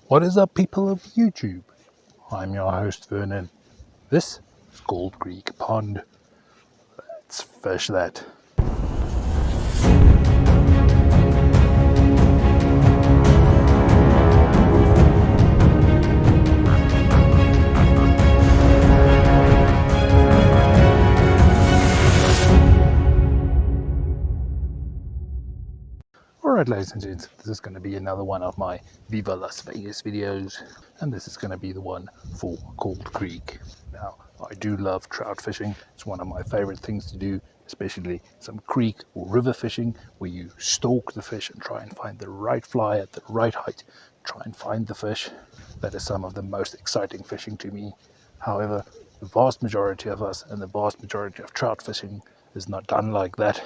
What is up, people of YouTube? I'm your host Vernon. This is Gold Creek Pond. Let's fish that. Alright, ladies and gents, this is going to be another one of my Viva Las Vegas videos, and this is going to be the one for Gold Creek. Now, I do love trout fishing. It's one of my favorite things to do, especially some creek or river fishing where you stalk the fish and try and find the right fly at the right height, try and find the fish. That is some of the most exciting fishing to me. However, the vast majority of us and the vast majority of trout fishing is not done like that.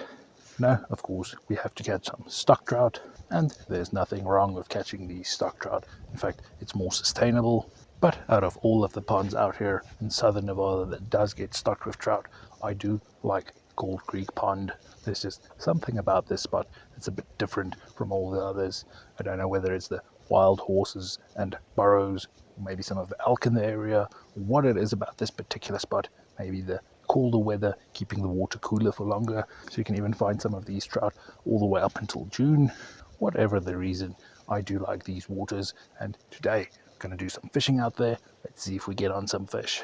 No, of course, we have to catch some stock trout, and there's nothing wrong with catching these stock trout. In fact, it's more sustainable. But out of all of the ponds out here in southern Nevada that does get stocked with trout, I do like Gold Creek Pond. There's just something about this spot that's a bit different from all the others. I don't know whether it's the wild horses and burros, maybe some of the elk in the area, what it is about this particular spot. Maybe the colder weather, keeping the water cooler for longer, so you can even find some of these trout all the way up until June. Whatever the reason, I do like these waters, and today I'm going to do some fishing out there. Let's see if we get on some fish.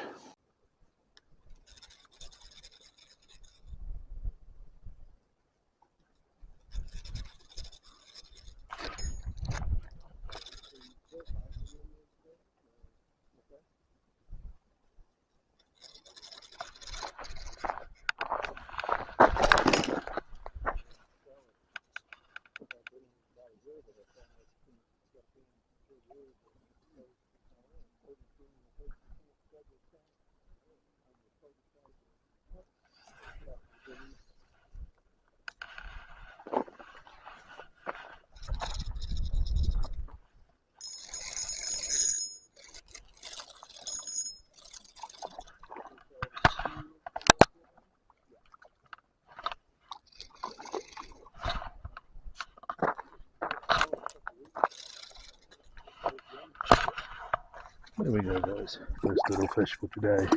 There we go, guys. First little fish for today.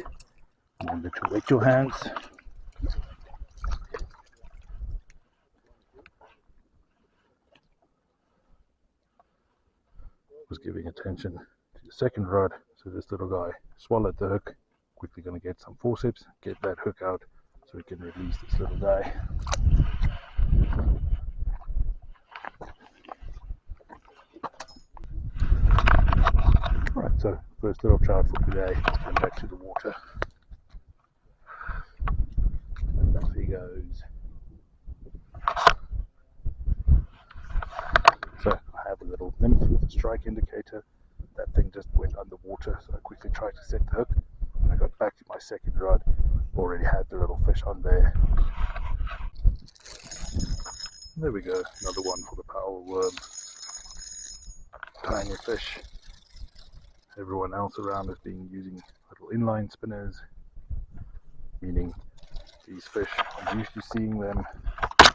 Remember to wet your hands. Was giving attention to the second rod, so this little guy swallowed the hook. Quickly going to get some forceps, get that hook out so we can release this little guy. Alright, so first little trout for today. Let's get back to the water. And off he goes. So I have a little nymph with a strike indicator. That thing just went underwater, so I quickly tried to set the hook. When I got back to my second rod, already had the little fish on there. There we go, another one for the power worm. Tiny fish. Everyone else around is using little inline spinners, meaning these fish, I'm used to seeing them, so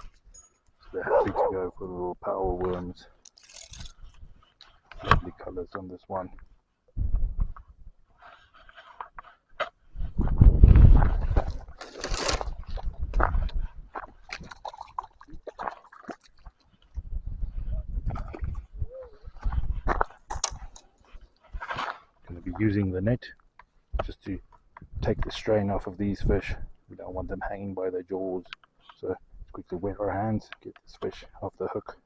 they're happy to go for the little power worms. Lovely colors on this one. Going to be using the net just to take the strain off of these fish. We don't want them hanging by their jaws, so let's quickly wet our hands, get this fish off the hook.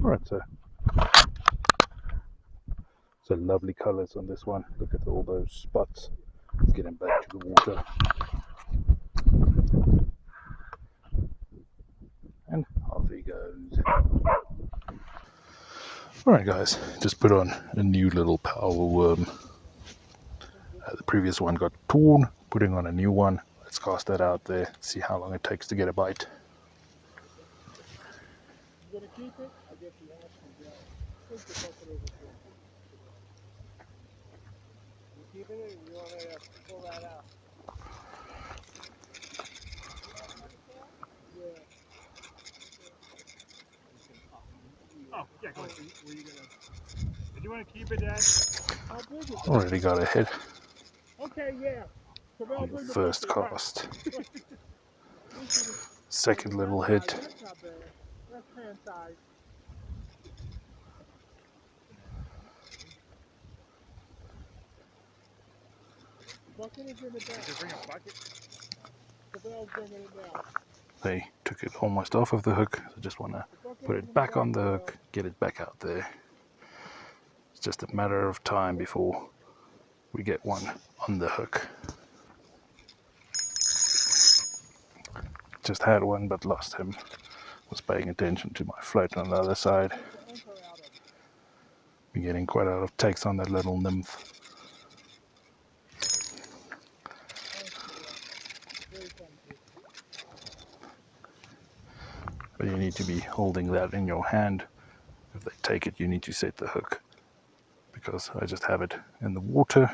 Alright, so lovely colors on this one. Look at all those spots. Let's get him back to the water. And off he goes. Alright guys, just put on a new little power worm. The previous one got torn, putting on a new one. Let's cast that out there, see how long it takes to get a bite. You gonna keep it? I guess you have to. keeping it, or you want me to pull that out? Yeah. Oh, yeah, go ahead. Were you gonna... Did you want to keep it, Dad? How big is it? Already got a hit Okay, yeah. So I'll on the bring the first bucket. cast. Second little hit. That's not bad. That's hand size. Bucket is in the back. Did you bring a bucket? Cabell's bringing it now. They took it almost off of the hook. I just want to put it back on the hook, get it back out there. It's just a matter of time before we get one on the hook. Just had one but lost him. Was paying attention to my float on the other side. Been getting quite a lot of takes on that little nymph. But you need to be holding that in your hand. If they take it, you need to set the hook. Because I just have it in the water,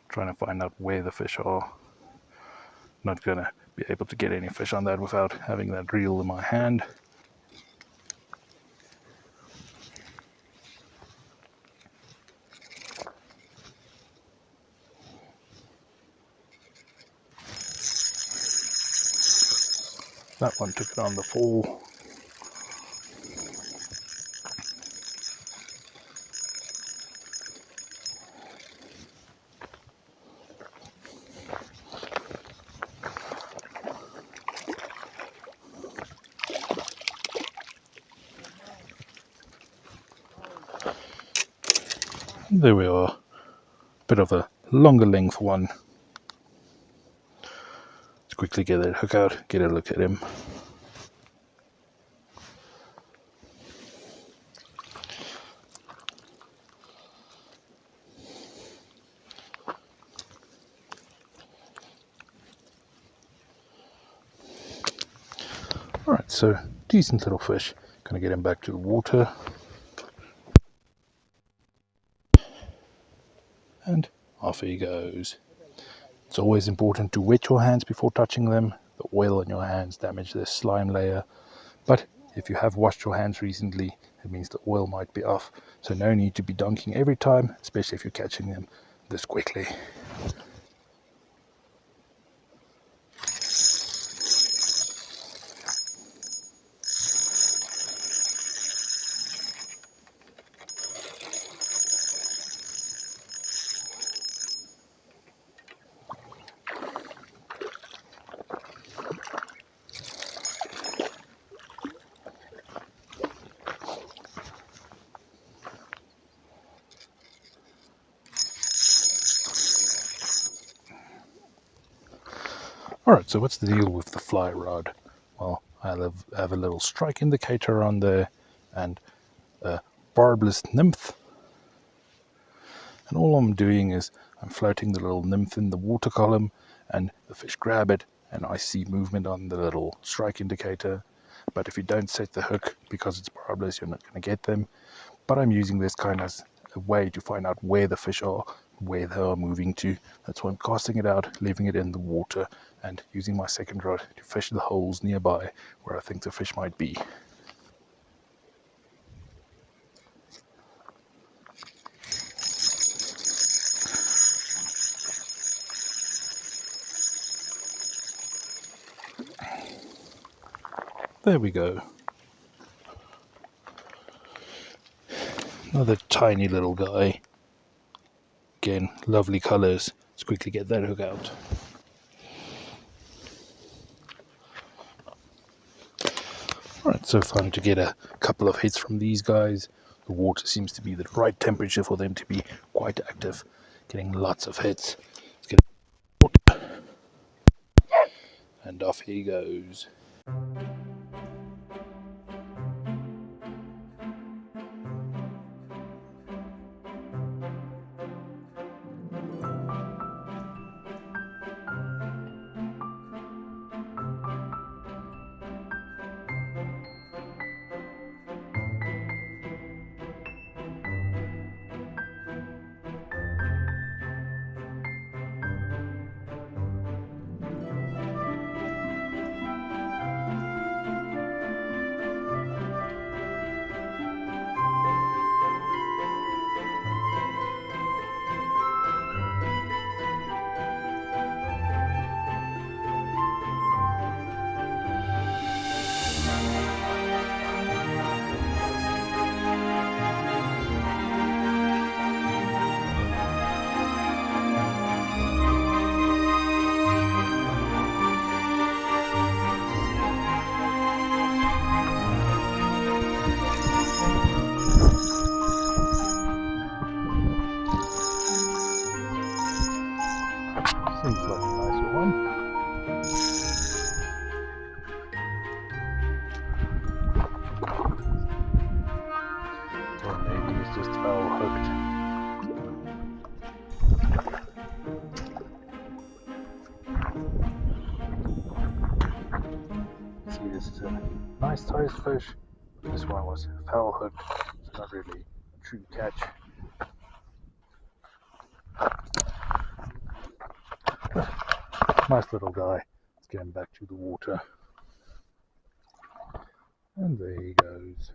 trying to find out where the fish are. Not gonna be able to get any fish on that without having that reel in my hand. That one took it on the fall. There we are. Bit of a longer length one. Let's quickly get that hook out, get a look at him. Alright, so decent little fish. Gonna get him back to the water. And off he goes. It's always important to wet your hands before touching them. The oil on your hands damages the slime layer. But if you have washed your hands recently, it means the oil might be off. So no need to be dunking every time, especially if you're catching them this quickly. Alright, so what's the deal with the fly rod? Well, I have a little strike indicator on there and a barbless nymph. And all I'm doing is I'm floating the little nymph in the water column and the fish grab it and I see movement on the little strike indicator. But if you don't set the hook, because it's barbless, you're not going to get them. But I'm using this kind of as a way to find out where the fish are, where they are moving to. That's why I'm casting it out, leaving it in the water, and using my second rod to fish the holes nearby where I think the fish might be. There we go. Another tiny little guy. Again, lovely colours. Let's quickly get that hook out. Alright, so fun to get a couple of hits from these guys. The water seems to be the right temperature for them to be quite active. Getting lots of hits. Let's get water. And off he goes. Seems like a nicer one. Or maybe it's just foul hooked. See, this is a nice sized fish. This one was foul hooked. It's not really a true catch. Nice little guy. Let's get him back to the water. And there he goes.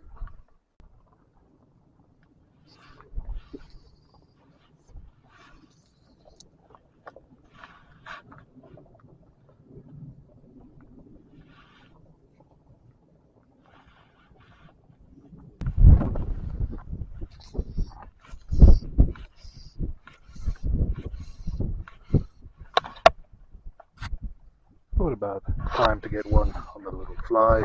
What about time to get one on the little fly?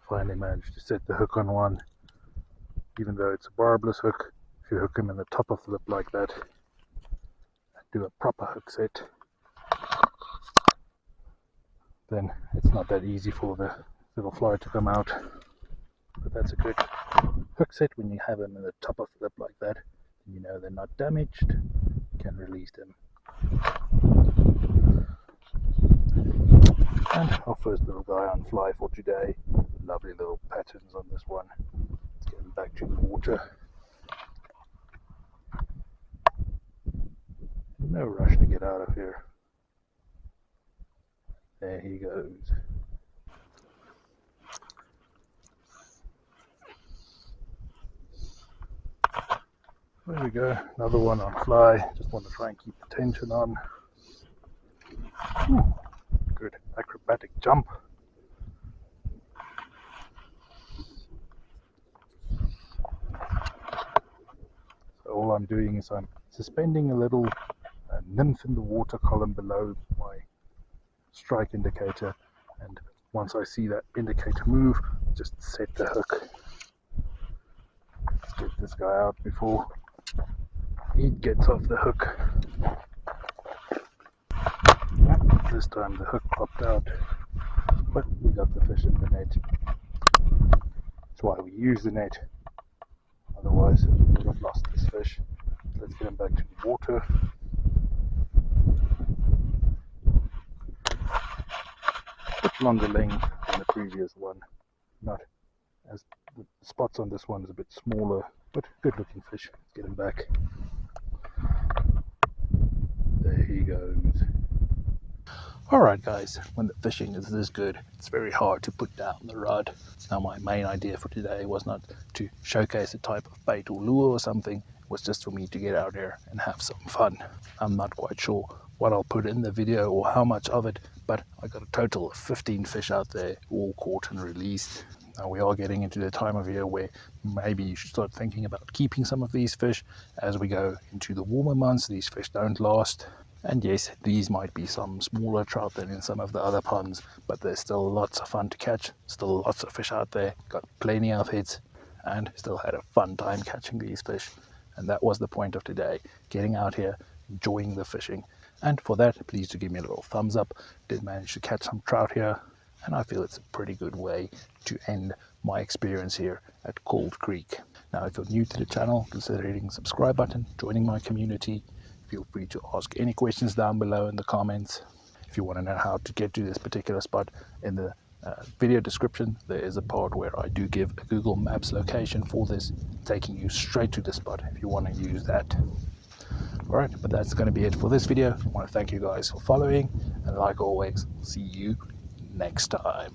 Finally managed to set the hook on one, even though it's a barbless hook. If you hook him in the top of the lip like that, do a proper hook set, then it's not that easy for the little fly to come out. But that's a good hook set when you have them in the top of the lip like that. You know they're not damaged, you can release them. And our first little guy on fly for today. Lovely little patterns on this one. Let's get him back to the water. No rush to get out of here. There he goes. There we go, another one on fly. Just want to try and keep the tension on. Ooh, good acrobatic jump. So all I'm doing is I'm suspending a little nymph in the water column below my strike indicator, and once I see that indicator move, just set the hook. Let's get this guy out before he gets off the hook. This time the hook popped out, but we got the fish in the net. That's why we use the net, otherwise we would have lost this fish. Let's get him back to the water. Bit longer length than the previous one, not as the spots on this one is a bit smaller, but good looking fish. Let's get him back. There he goes. Alright guys, when the fishing is this good, it's very hard to put down the rod. Now my main idea for today was not to showcase a type of bait or lure or something, it was just for me to get out there and have some fun. I'm not quite sure what I'll put in the video or how much of it, but I got a total of 15 fish out there, all caught and released. Now we are getting into the time of year where maybe you should start thinking about keeping some of these fish. As we go into the warmer months, these fish don't last. And yes, these might be some smaller trout than in some of the other ponds, but there's still lots of fun to catch, still lots of fish out there, got plenty of hits, and still had a fun time catching these fish. And that was the point of today, getting out here, enjoying the fishing. And for that, please do give me a little thumbs up. Did manage to catch some trout here, and I feel it's a pretty good way to end my experience here at Cold Creek. Now, if you're new to the channel, consider hitting the subscribe button, joining my community. Feel free to ask any questions down below in the comments. If you want to know how to get to this particular spot, in the video description there is a part where I do give a Google Maps location for this, taking you straight to the spot if you want to use that. Alright, but that's going to be it for this video. I want to thank you guys for following, and like always, see you next time.